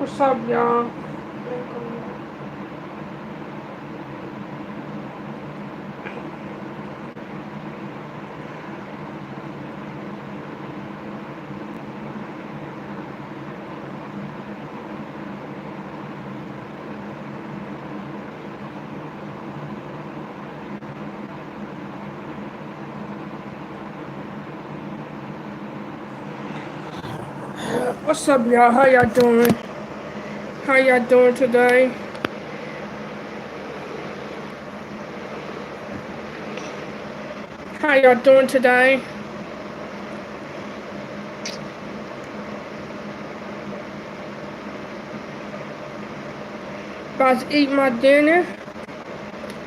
What's up, y'all? What's up, y'all? How y'all doing? How y'all doing today? How y'all doing today? About to eat my dinner.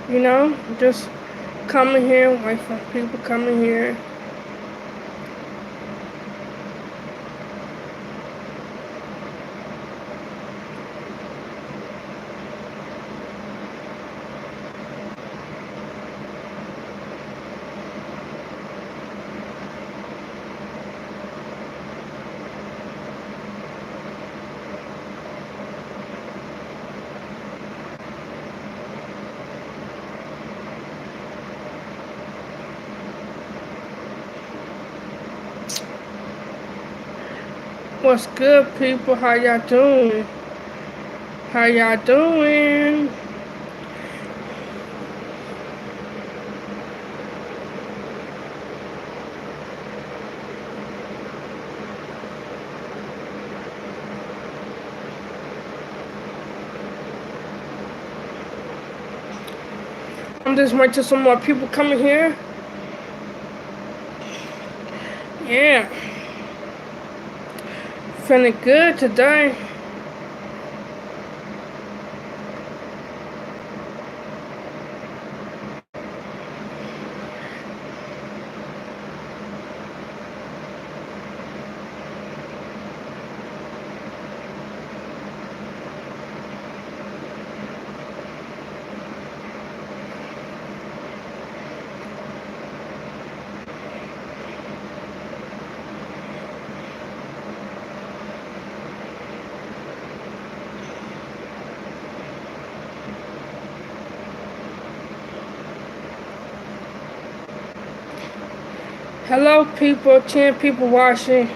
You know, just coming here, wait for people coming here. What's good, people? How y'all doing? How y'all doing? I'm just waiting till some more people coming here. Yeah. Feeling good today. Hello, people. 10 people watching.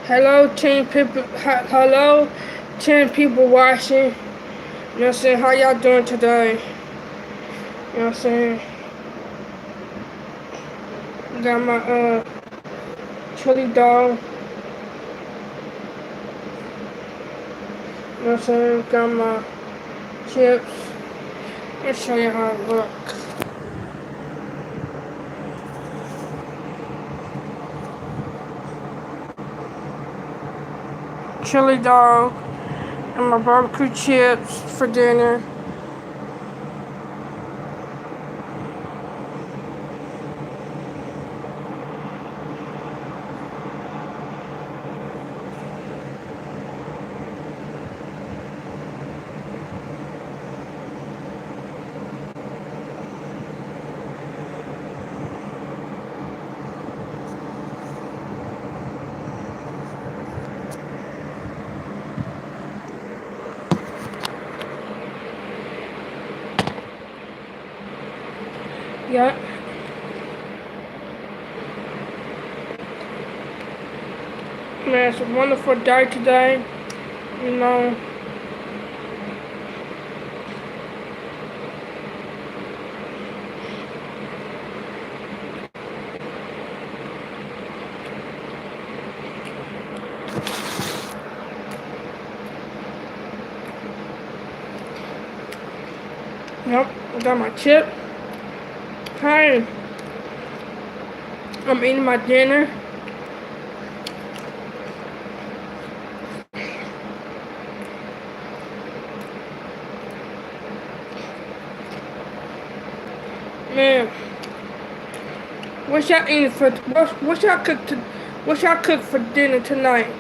Hello, 10 people. Hello, 10 people watching. You know what I'm saying? How y'all doing today? You know what I'm saying? Got my chili dog. You know what I'm saying? Got my chips. Let's show you how it looks. Chili dog and my barbecue chips for dinner. Yeah. Man, it's a wonderful day today. You know. Yep, got my chip. Hey, I'm eating my dinner. Man, what y'all eating for? What y'all cook for dinner tonight?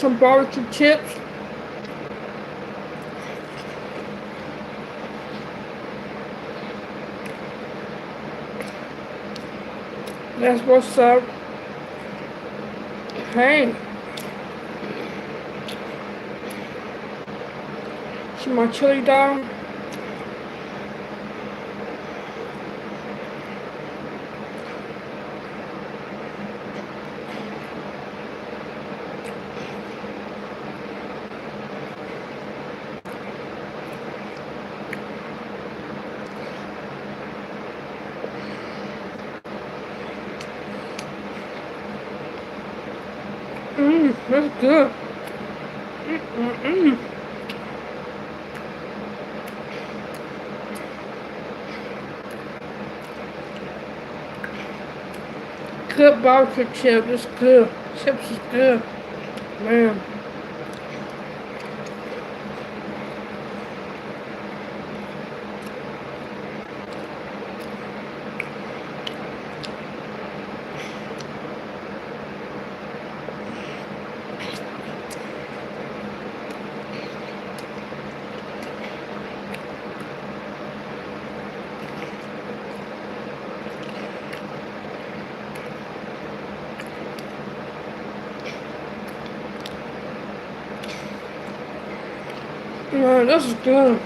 some barbecue chips. That's what's up. Hey. See my chili dog? That's good. Good barbecue chip. It's good. Chips is good. Man. Man, this is good.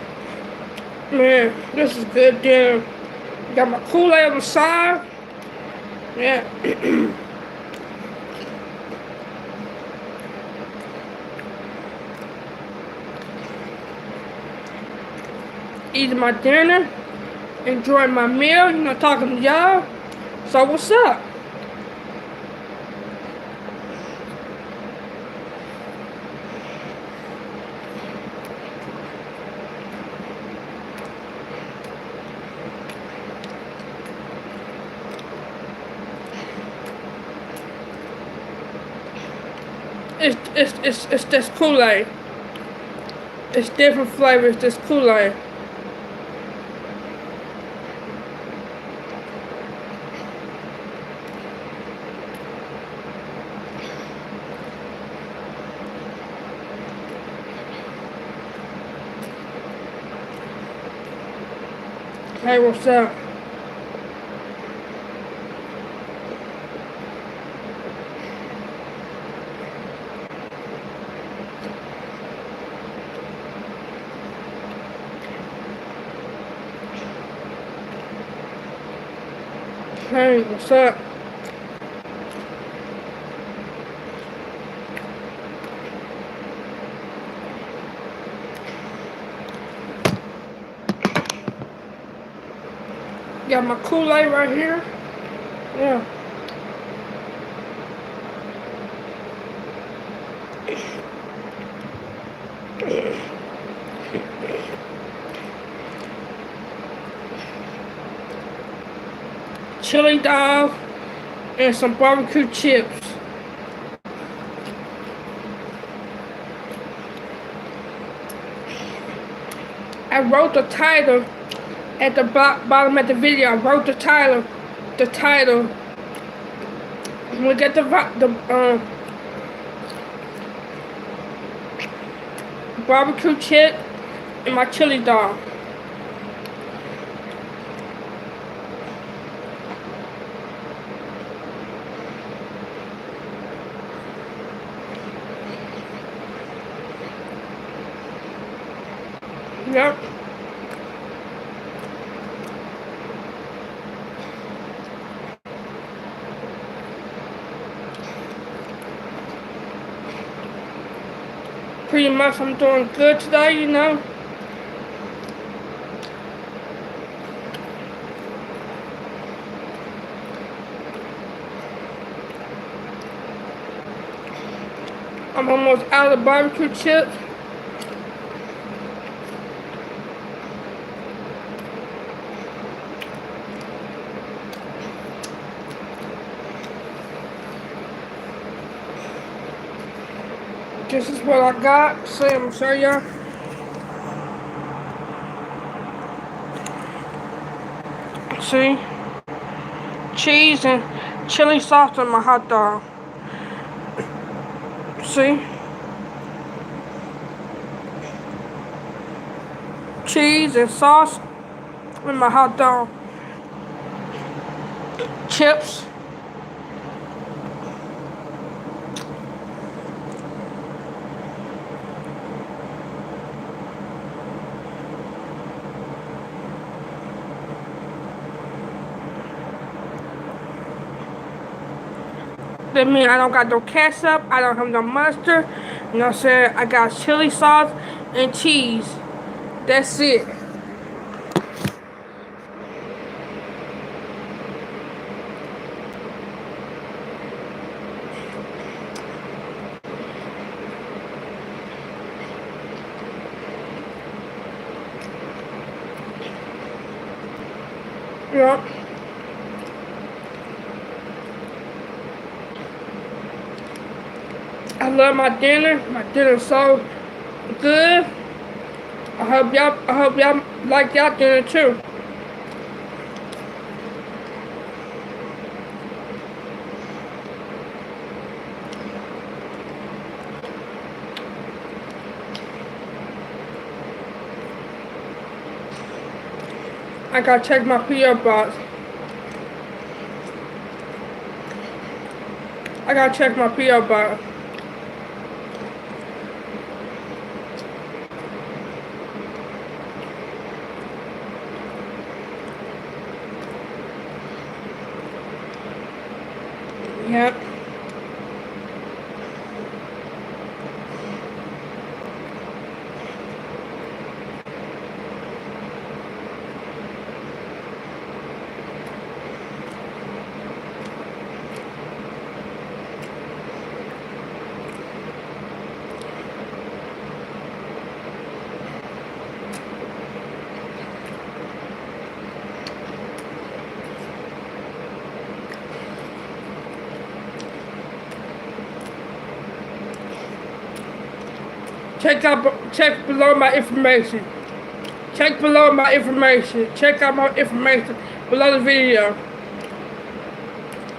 Man, this is good dinner. Got my Kool-Aid on the side. Yeah. Eating my dinner. Enjoying my meal. You know, talking to y'all. So what's up? It's this Kool-Aid. It's different flavors, this Kool-Aid. Hey, what's up? Hey, what's up? Got my Kool-Aid right here. Yeah. Chili dog and some barbecue chips. I wrote the title at the bottom of the video. I wrote the title. We get the barbecue chip and my chili dog. Yep. Pretty much I'm doing good today, you know. I'm almost out of barbecue chips. This is what I got. See, I'm gonna show y'all. See? Cheese and chili sauce on my hot dog. See? cheese and sauce and my hot dog. Chips. That means I don't got no ketchup, I don't have no mustard, you know what I'm saying? I got chili sauce and cheese. That's it. Yep. I love my dinner. My dinner's so good. I hope y'all like y'all dinner too. I gotta check my P.O. box. I gotta check my P.O. box. Yep. Check below my information. Check below my information. Check out my information below the video.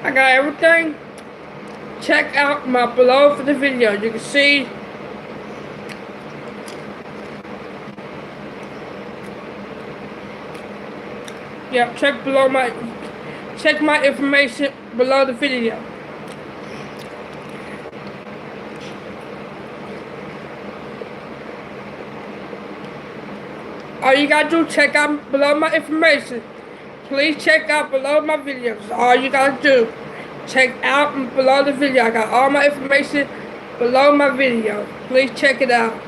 I got everything. Check out my below for the video. You can see. Yeah, check my information below the video. All you gotta do, check out below my information. Please check out below my videos. All you gotta do. Check out below the video. I got all my information below my video. Please check it out.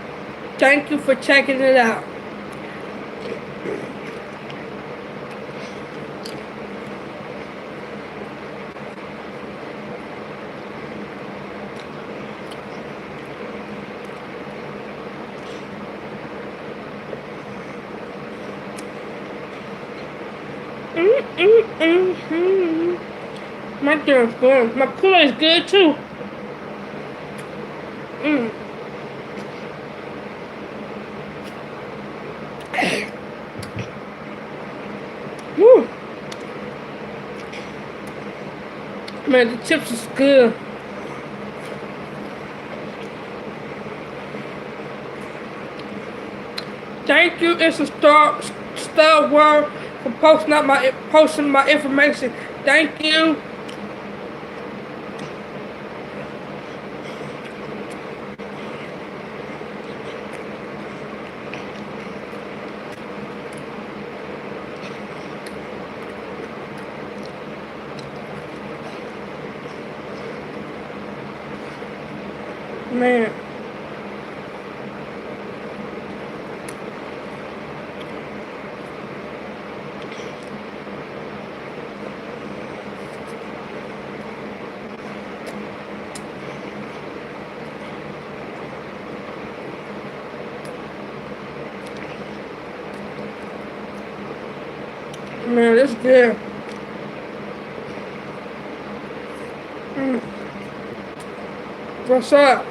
Thank you for checking it out. My dinner's good. My cooler is good too. Woo. Man, the chips is good. Thank you, it's a Star World for posting my information. Thank you. Man. Man, this is good. What's up?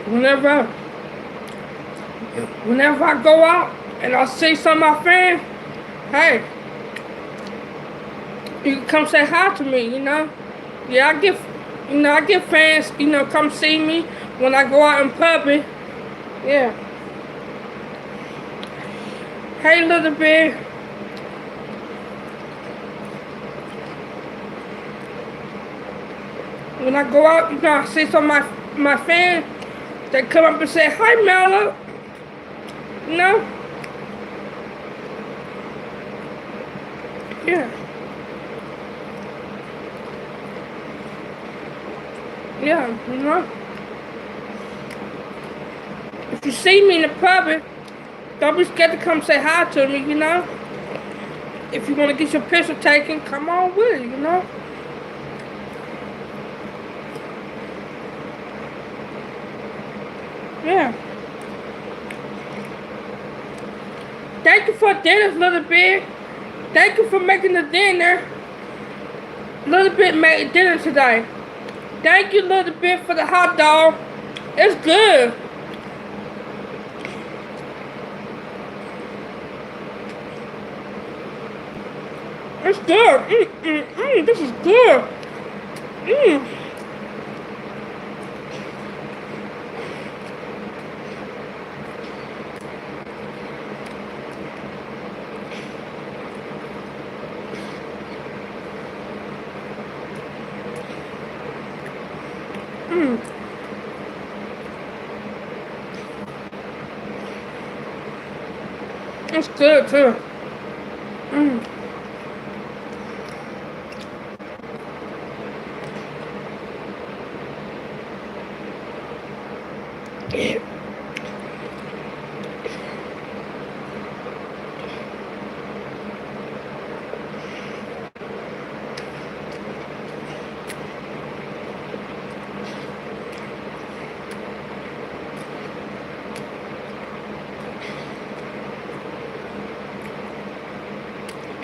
whenever, whenever I go out and I see some of my friends, hey, you can come say hi to me, you know. Yeah, I get fans, come see me when I go out in public. Yeah. Hey, little bit. When I go out, I see some of my fans. They come up and say, "Hi, Mello." You know. Yeah. Yeah, you know. If you see me in the public, don't be scared to come say hi to me, you know. If you want to get your picture taken, come on with it, you know. Yeah. Thank you for dinner, Little Bit. Thank you for making the dinner. Little Bit made dinner today. Thank you, Little Bit, for the hot dog. It's good. It's good. This is good. It's good too.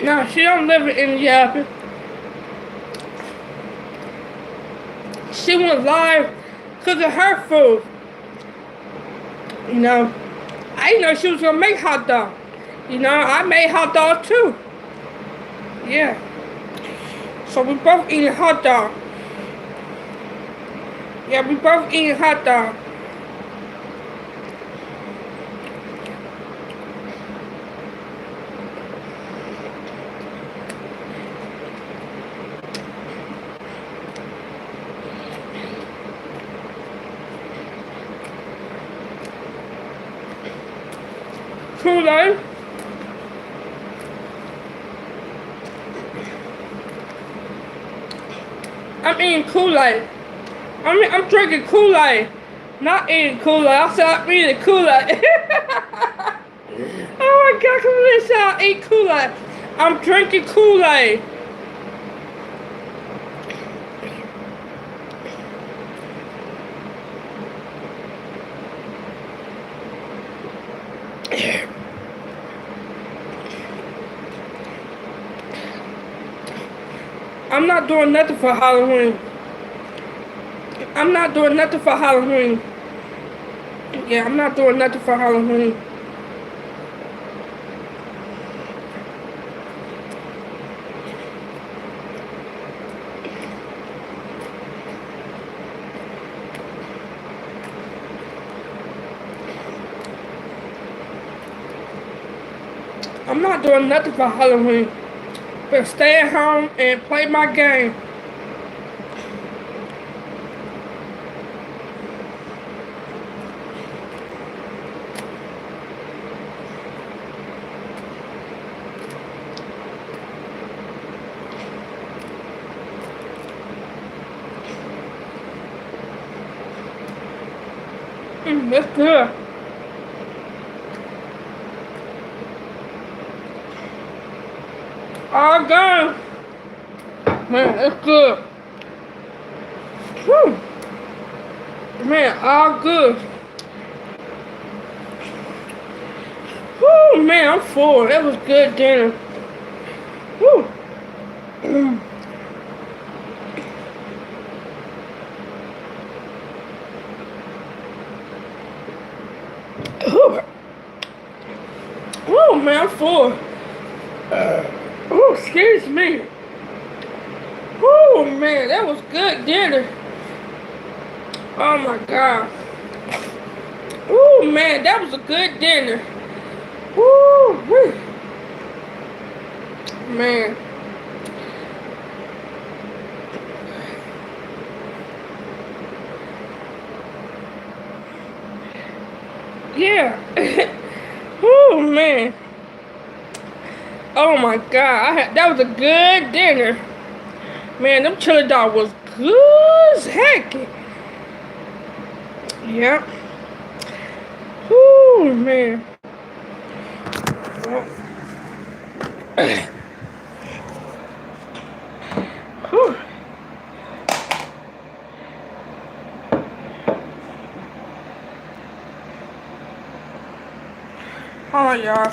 No, she don't live in Indiana. She went live cooking her food. You know, I didn't know she was gonna make hot dog. You know, I made hot dog too. Yeah. So we both eating hot dog. Yeah, we both eating hot dog. Kool-Aid. I'm eating Kool-Aid. I'm drinking Kool-Aid. Not eating Kool-Aid. I said I'm eating Kool-Aid. Oh my God, come on, listen, I eat Kool-Aid. I'm drinking Kool-Aid. I'm not doing nothing for Halloween. I'm not doing nothing for Halloween. Yeah, I'm not doing nothing for Halloween. I'm not doing nothing for Halloween. But stay at home and play my game. That's good. All gone. Man, it's good. Whew. Man, all good. Whew, man, I'm full. That was good dinner. Whew. man, I'm full. Oh, excuse me. Oh man, that was good dinner. Oh my god. Oh man, that was a good dinner. Woo, man. Yeah. Oh man. Oh my god, that was a good dinner. Man, them chili dog was good as heck. Yep. Woo, man. Whew. Hold on, y'all.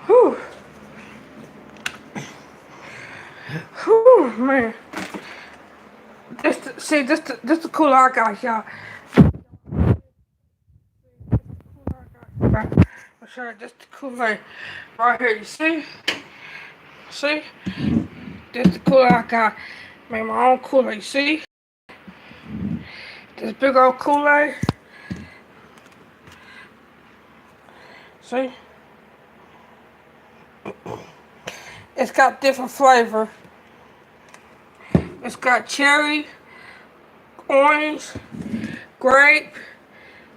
Whew. Whew, man. This the cooler I got, y'all. I'm sorry, this the cooler right here. You see? See? This the cooler I got. Made my own cooler. You see? This big old cooler. See? It's got different flavor. It's got cherry, orange, grape,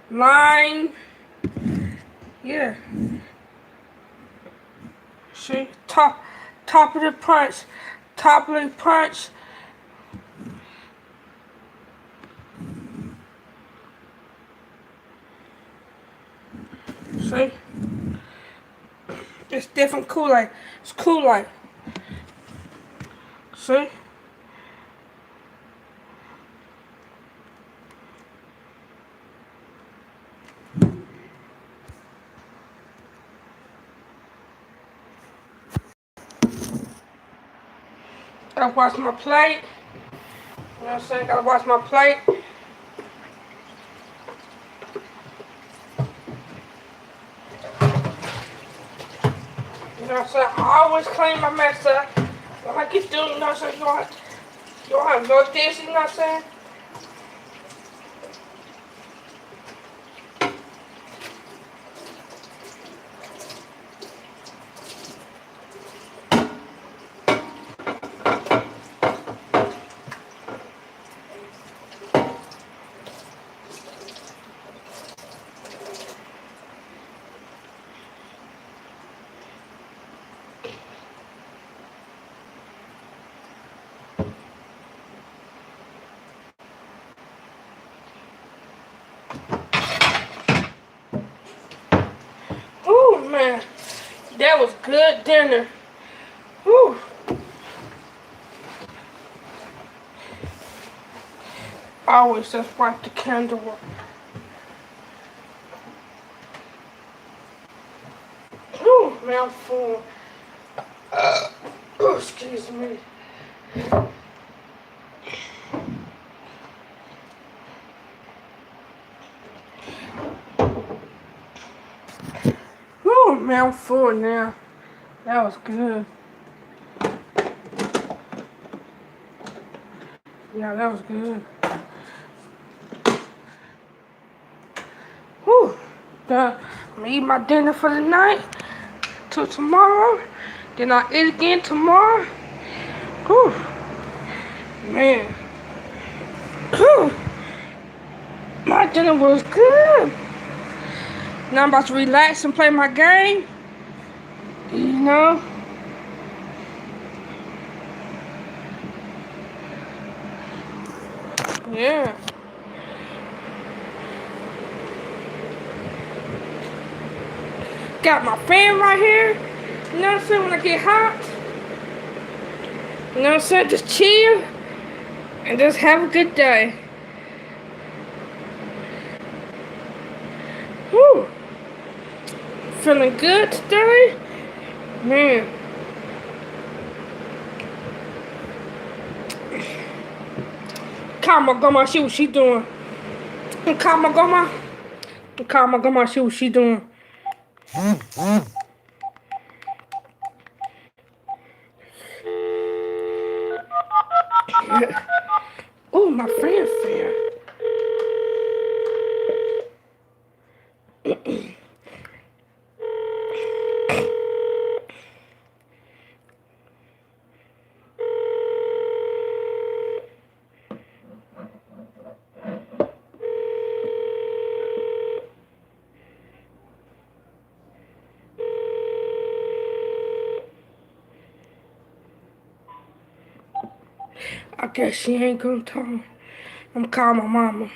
lime. Yeah. See? Top of the punch. Top of the punch. See? It's different Kool-Aid. It's Kool-Aid. See? Gotta wash my plate. You know what I'm saying? Gotta wash my plate. You know what I'm saying? I always clean my mess up. When I get through, you know what I'm saying? You don't have no dishes, you know what I'm saying? Ooh, man. That was good dinner. Ooh. I always just wipe the candle up. Ooh, man, I'm full. Oh, excuse me. Ooh, man, I'm full now. That was good. Yeah, that was good. Whew. I'm gonna eat my dinner for the night till tomorrow. Then I'll eat again tomorrow. Whew. Man. Whew. My dinner was good. Now I'm about to relax and play my game. You know? Yeah. Got my fan right here. You know what I'm saying? When I get hot. You know what I'm saying? Just chill and just have a good day. Whew. Feeling good today? Man. Call my grandma, see what she doing. Call my grandma. Call my grandma, see what she doing. Oh, my friend. I guess she ain't gonna talk. I'm calling my mama.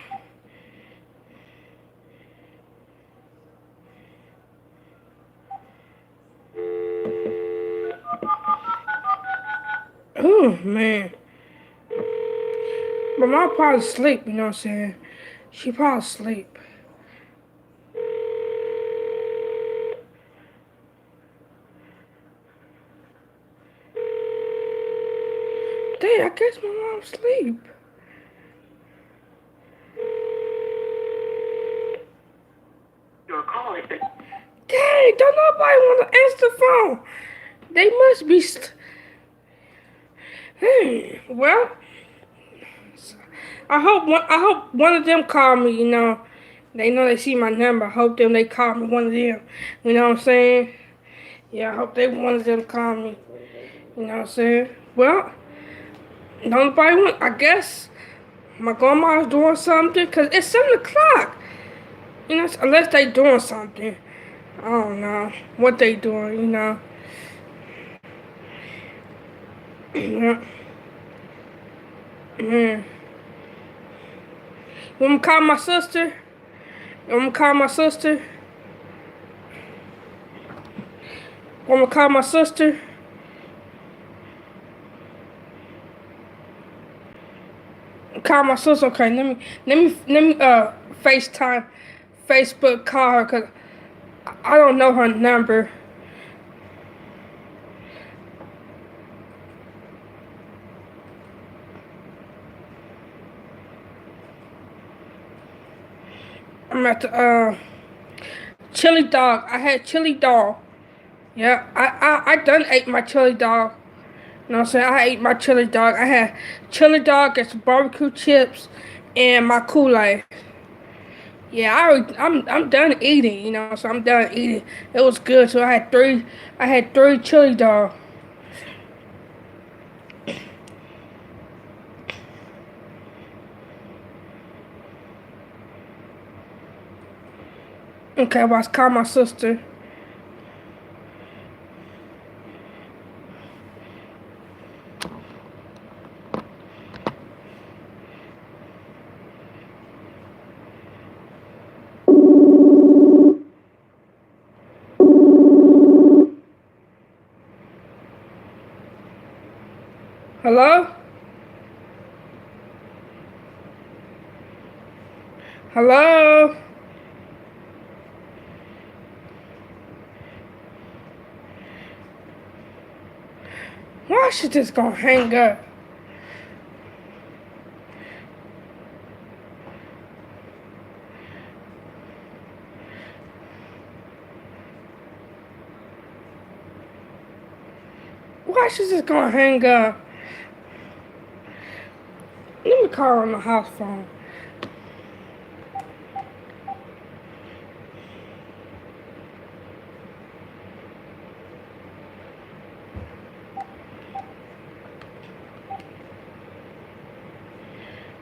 Oh, man. My mom probably asleep, you know what I'm saying? She probably asleep. Dang, I guess my mom's asleep. Your call has been... Dang, don't nobody want to answer the phone. They must be... Well, I hope one of them call me, you know. They know they see my number. I hope they call me, one of them. You know what I'm saying? Yeah, I hope one of them call me. You know what I'm saying? Well, nobody want, I guess my grandma's doing something, because it's 7 o'clock. You know, unless they doing something. I don't know what they doing, you know. Yeah. Man. You want me to call my sister? You want me to call my sister? Want me to call my sister? Call my sister. Okay, let me FaceTime, Facebook call her, cause I don't know her number. I'm at the chili dog. I had chili dog. Yeah, I done ate my chili dog. You know what I'm saying? I ate my chili dog. I had chili dog and some barbecue chips and my Kool-Aid. Yeah, I'm done eating, you know, so I'm done eating. It was good. So I had three chili dog. Okay, I was call my sister. Hello? Hello? Why she just gonna hang up? Why she just gonna hang up? Let me call her on the house phone.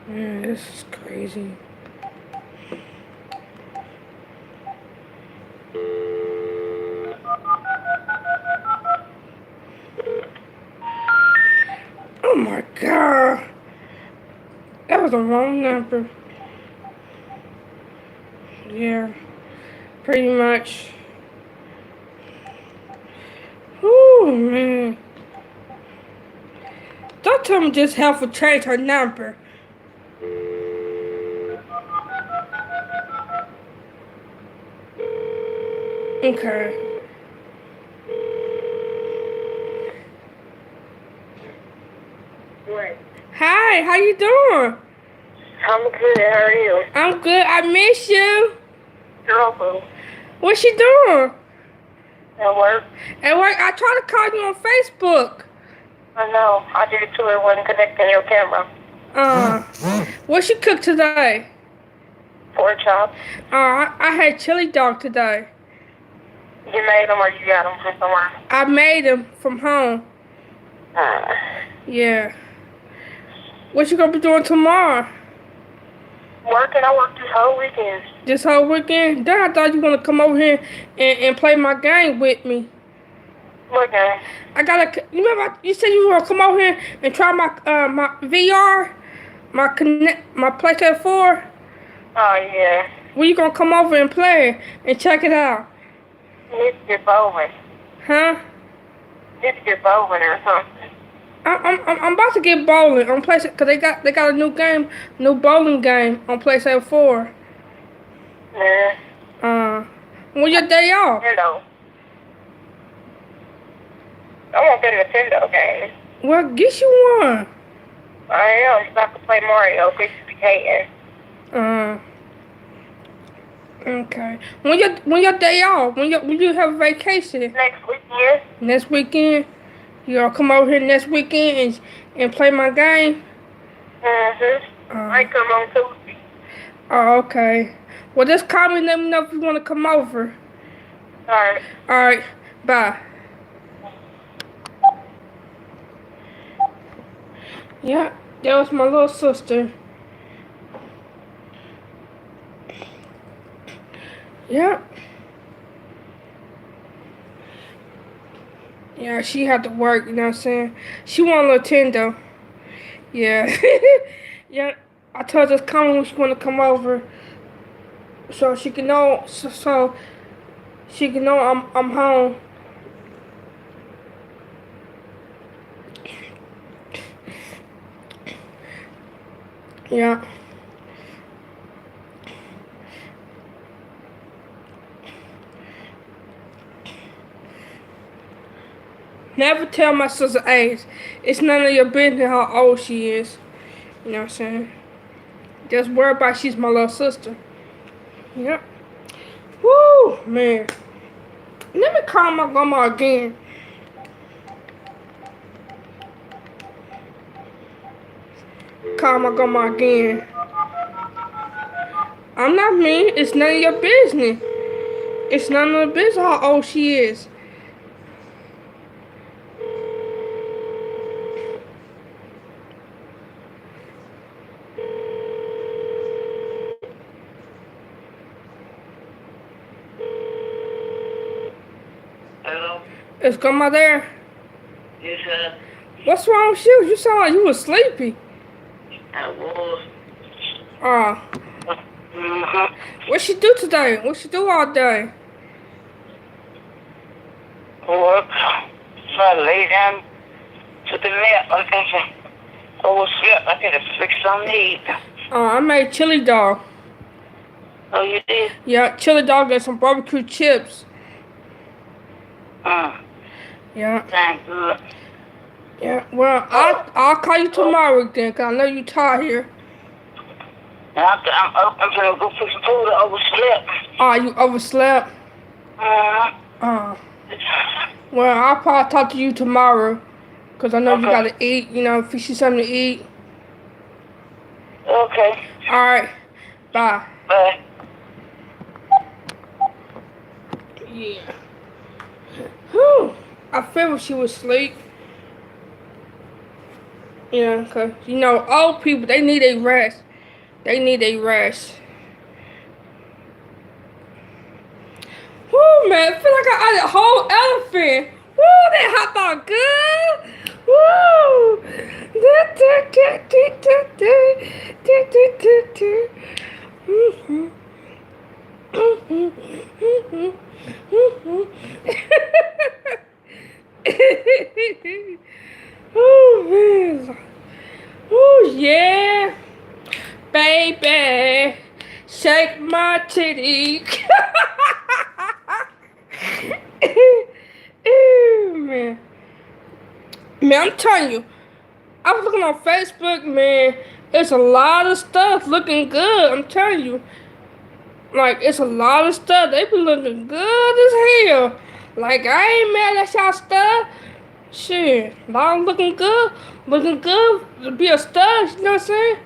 Man, this is crazy. Oh my god. That was the wrong number. Yeah, pretty much. Whew, man. Don't tell me just help her change her number. Okay. What? Hi, how you doing? I'm good. How are you? I'm good. I miss you. Girl, What's she doing? at work. At work, I tried to call you on Facebook. I know. I did it too. It wasn't connecting your camera. What she cooked today? Pork chop. I had chili dog today. You made them or you got them from somewhere? I made them from home. Uh, Yeah. What you gonna be doing tomorrow? Working. I worked this whole weekend. This whole weekend? Then I thought you wanna come over here and play my game with me. What game? I gotta. You remember you said you were gonna come over here and try my VR, my PlayStation 4. Oh, yeah. When you gonna come over and play and check it out? You need to get bowling. Huh? You need to get bowling or something. I'm about to get bowling on PlayStation because they got a new bowling game on PlayStation 4. Yeah. When your day off? Nintendo. I want that Nintendo game. Well, get you one. I am. So I can play Mario. Bitches be hating. Okay. When your day off? When you have a vacation? Next weekend. Next weekend? You gonna come over here next weekend and play my game? I come on Tuesday. Oh, okay. Well, just call me and let me know if you want to come over. Alright. Alright. Bye. Yeah, that was my little sister. Yeah. Yeah, she had to work, you know what I'm saying? She want a Nintendo. Yeah. Yeah. I told her to come when she want to come over. So she can know, so she can know I'm home. Yeah. Never tell my sister age. It's none of your business how old she is. You know what I'm saying? Just worry about she's my little sister. Yep. Woo, man. Let me call my grandma again. Call my grandma again. I'm not mean. It's none of your business. It's none of the business how old she is. Hello? Is grandma there? Yes, sir. What's wrong with you? You sound like you was sleepy. I was. What she do today? What she do all day? Work. So I lay down to the nap. I'm thinking, overslept. I gotta fix something to eat. I made chili dog. Oh, you did? Yeah, chili dog and some barbecue chips. Yeah. Thank you. Yeah. Well, I'll call you tomorrow then, 'cause I know you tired. I'm gonna go put some food. I overslept. You overslept? Well, I'll probably talk to you tomorrow, 'cause I know you gotta eat, you know, fix you something to eat. Okay. Alright. Bye. Bye. Yeah. Whew. I feel she was asleep. Yeah, 'cause, you know, old people, they need a rest. They need a rest. Woo, man, I feel like I ate a whole elephant. Woo, that hot dog good. Woo. Oh, man. Shake my titty. Ooh, man. Man, I'm telling you, I was looking on Facebook, man. It's a lot of stuff looking good. I'm telling you. Like, it's a lot of stuff. They be looking good as hell. Like, I ain't mad at y'all stuff. Shit, a lot of looking good. Looking good to be a stud, you know what I'm saying?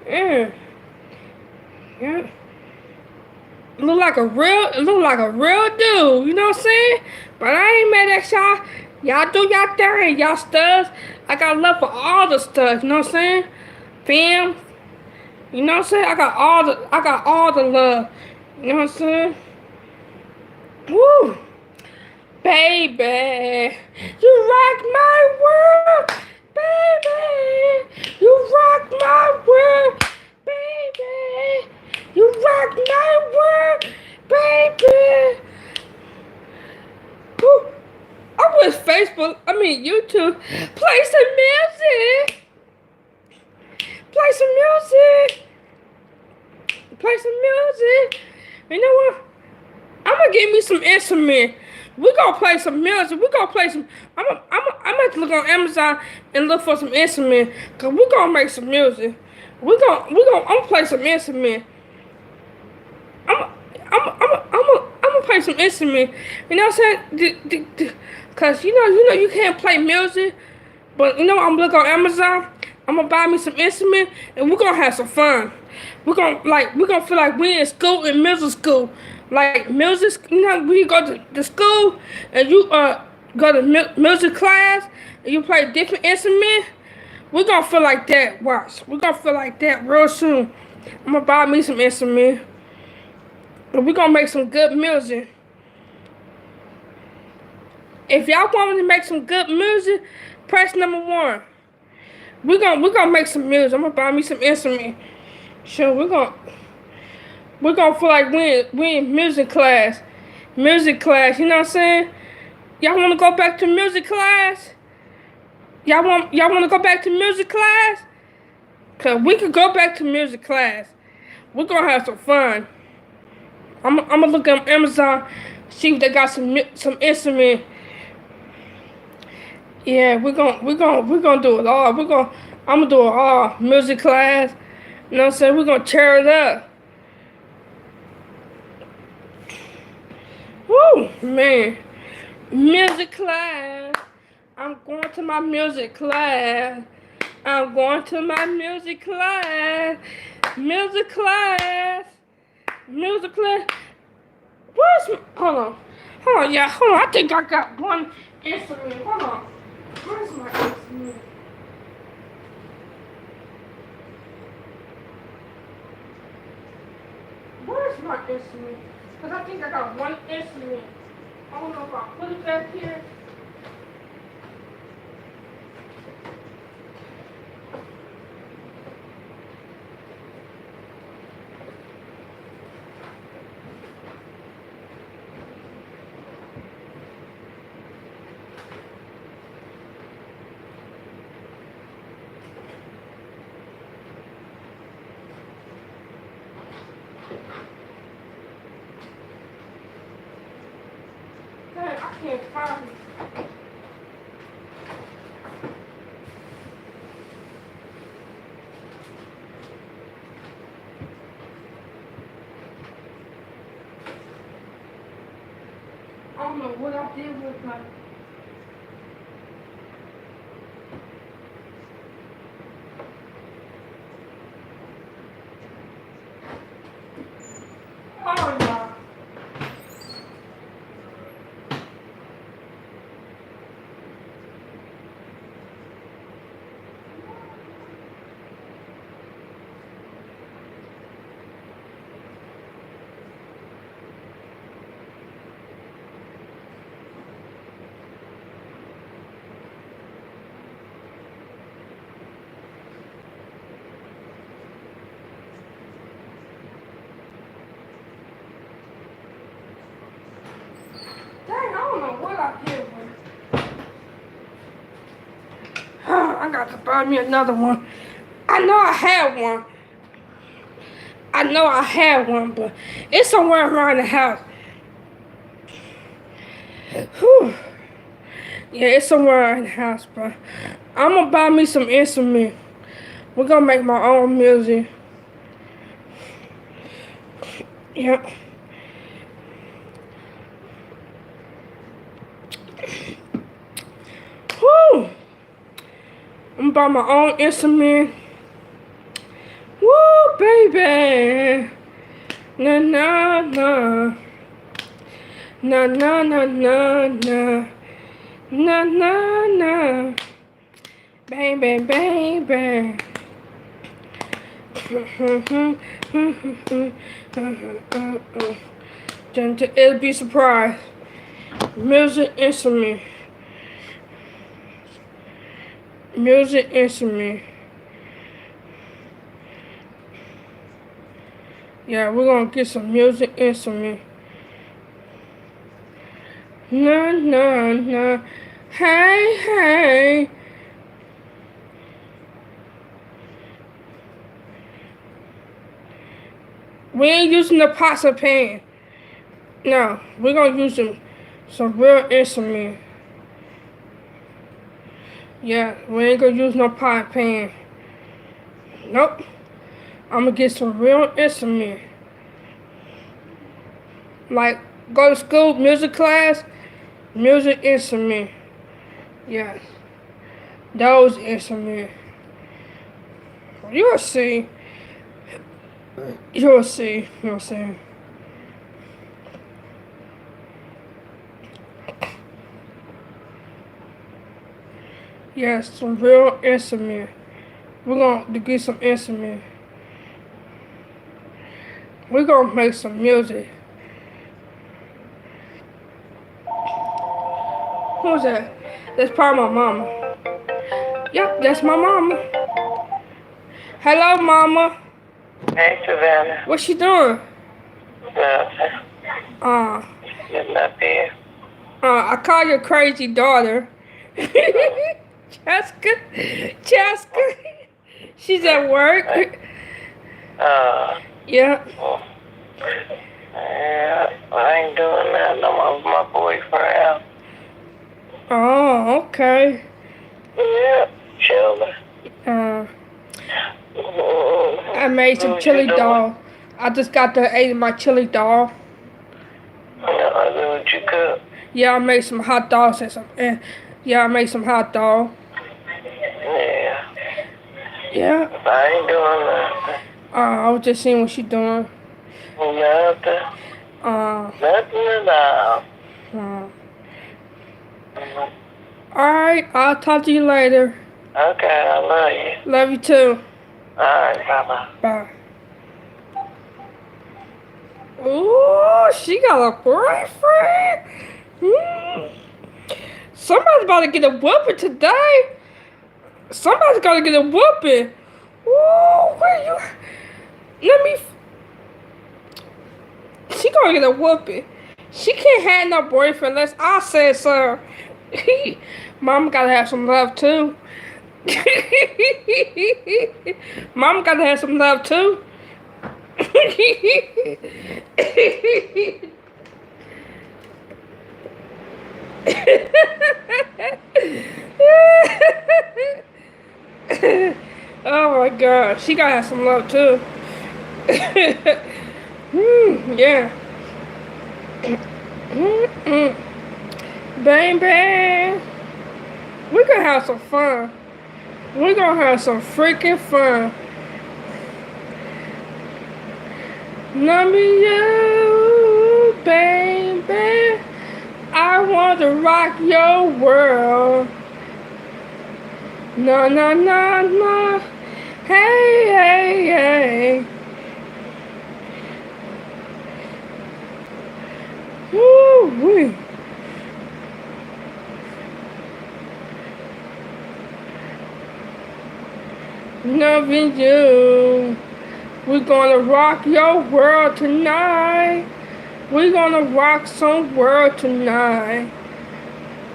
Yeah. Yeah. It look like a real dude, you know what I'm saying? But I ain't mad at y'all. Y'all do y'all thing, y'all studs. I got love for all the studs, you know what I'm saying? Fam, you know what I'm saying? I got all the love. You know what I'm saying? Woo! Baby, you rock my world. Baby, you rock my world. Baby, you rock my world. Baby. Woo. I wish YouTube. Play some music. Play some music. Play some music. You know what? I'm gonna give me some instrument. We gonna play some music. We gonna play some. I'm gonna look on Amazon and look for some instrument. Cause we gonna make some music. I'm gonna play some instrument. I'm gonna play some instrument. You know what I'm saying? Cause you know you can't play music. But you know I'm gonna look on Amazon. I'm gonna buy me some instrument and we're gonna have some fun. We're gonna feel like we in school, in middle school. Like music, you know, when you go to school and you go to music class and you play different instruments. We're gonna feel like that. Watch, we're gonna feel like that real soon. I'm gonna buy me some instrument and we're gonna make some good music. If y'all want me to make some good music, press #1. We're gonna make some music. I'm gonna buy me some instrument. Sure, we're gonna feel like we in music class. Music class, you know what I'm saying? Y'all wanna go back to music class? Y'all wanna go back to music class? Cause we could go back to music class. We're gonna have some fun. I'm gonna look on Amazon, see if they got some instrument. Yeah, we're gonna do it all. I'm gonna do it all. Music class. You know what I'm saying? We're gonna tear it up. Woo, man. Music class. I'm going to my music class. I'm going to my music class. Music class. Music class. Hold on. Hold on, yeah, hold on. I think I got one instrument. Hold on. Where's my instrument? Where's my instrument? Because I think I got one instrument. I don't know if I put it back here. Dang, I can't find it. I don't know what I did with my. Oh, no. Dang, I don't know what I did with it. I got to buy me another one. I know I had one. I know I had one, but it's somewhere around the house. Whew. Yeah, it's somewhere in the house, bro. I'm gonna buy me some instrument. We're gonna make my own music. Yeah. Woo! I'm gonna buy my own instrument. Woo, baby. Na na na. Na na na na na. Na na na. Baby, baby. It'll be surprised. Music instrument. Music instrument. Yeah, we're gonna get some music instrument. Na na na. Hey, hey. We ain't using the pots and pan. No, we're gonna use some real instrument. Yeah, we ain't gonna use no pot and pan. Nope. I'm gonna get some real instrument. Like, go to school, music class, music instrument. Yes. Those instruments. You'll see. You'll see. You'll see. Yes, some real instrument. We're gonna get some instrument. We're gonna make some music. Who's that? That's probably my mama. Yep, that's my mama. Hello, mama. Hey, Savannah. What's she doing? Nothing. Getting up here. I call your crazy daughter. Jessica. Jessica. She's at work. Yeah. Well, yeah, I ain't doing nothing. I'm with my boyfriend. Oh, okay. Yeah, chilling. I made some chili dog. I just got to eat my chili dog. I know what you cook. Yeah, I made some hot dogs and some. Yeah, I made some hot dog. Yeah. Yeah. I ain't doing nothing. I was just seeing what she doing. Nothing. Nothing at all. Alright, I'll talk to you later. Okay, I love you. Love you too. Alright, bye-bye. Bye. Ooh, she got a boyfriend. Somebody's about to get a whooping today. Somebody's gonna get a whooping. Ooh, where you? Let me. She gonna get a whooping. She can't have no boyfriend unless I say so. Mom gotta have some love too. Mom gotta have some love too. Oh my God, she gotta have some love too. Yeah. Baby, we're gonna have some fun. We're gonna have some freaking fun. Love me you, baby. I want to rock your world. No, no, no, no. Hey, hey, hey. Woo-wee. Loving you. We're gonna rock your world tonight. We're gonna rock some world tonight.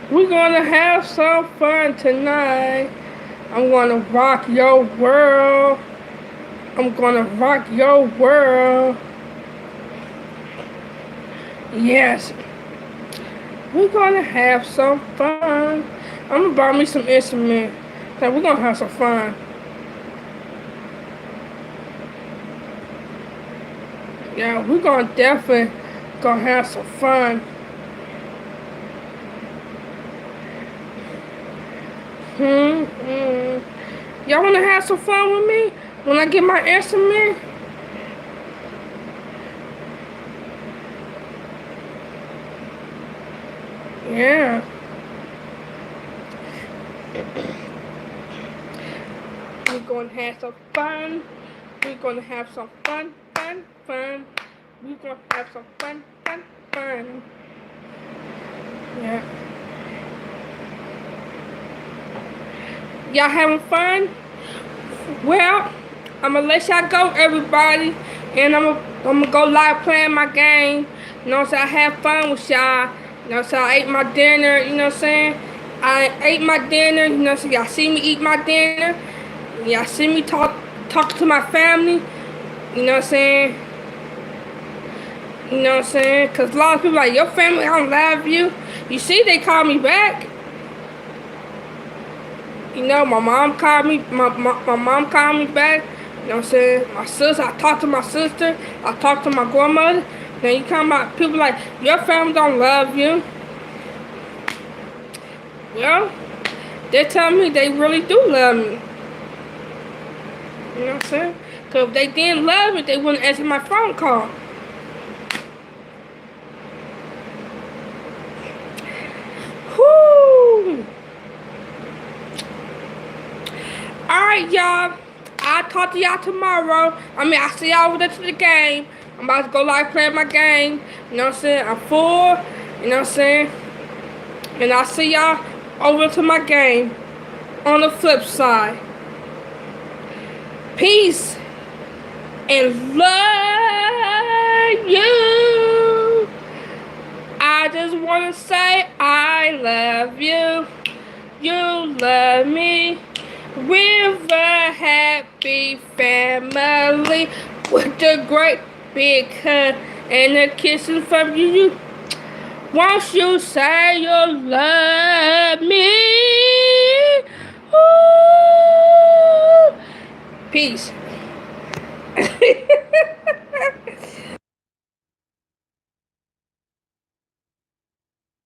We're gonna have some fun tonight. I'm gonna rock your world. I'm gonna rock your world. Yes, we're gonna have some fun. I'm gonna buy me some instrument. So we're gonna have some fun. Yeah, we're gonna definitely gonna have some fun. Y'all wanna have some fun with me when I get my instrument? Yeah. We're gonna have some fun. We're gonna have some fun, fun, fun. We're gonna have some fun, fun, fun. Yeah. Y'all having fun? Well, I'm gonna let y'all go, everybody. And I'm gonna go live playing my game. You know what I'm saying? I have fun with y'all. You know what I'm saying? I ate my dinner, you know what I'm saying? I ate my dinner, you know what I'm saying? Y'all see me eat my dinner. Y'all see me talk to my family. You know what I'm saying? You know what I'm saying? Because a lot of people like, your family don't love you. You see, they call me back. You know, my mom called me, my mom called me back. You know what I'm saying? My sister, I talked to my sister. I talked to my grandmother. Then you come about people like, your family don't love you. Well, they tell me they really do love me. You know what I'm saying? Because if they didn't love me, they wouldn't answer my phone call. Whoo! Alright, y'all. I'll talk to y'all tomorrow. I'll see y'all over there to the game. I'm about to go live play my game. You know what I'm saying? I'm full. You know what I'm saying? And I'll see y'all over to my game on the flip side. Peace and love you. I just want to say I love you. You love me. We're a happy family with a great big hug and a kissing from you. Won't you say you love me? Ooh. Peace.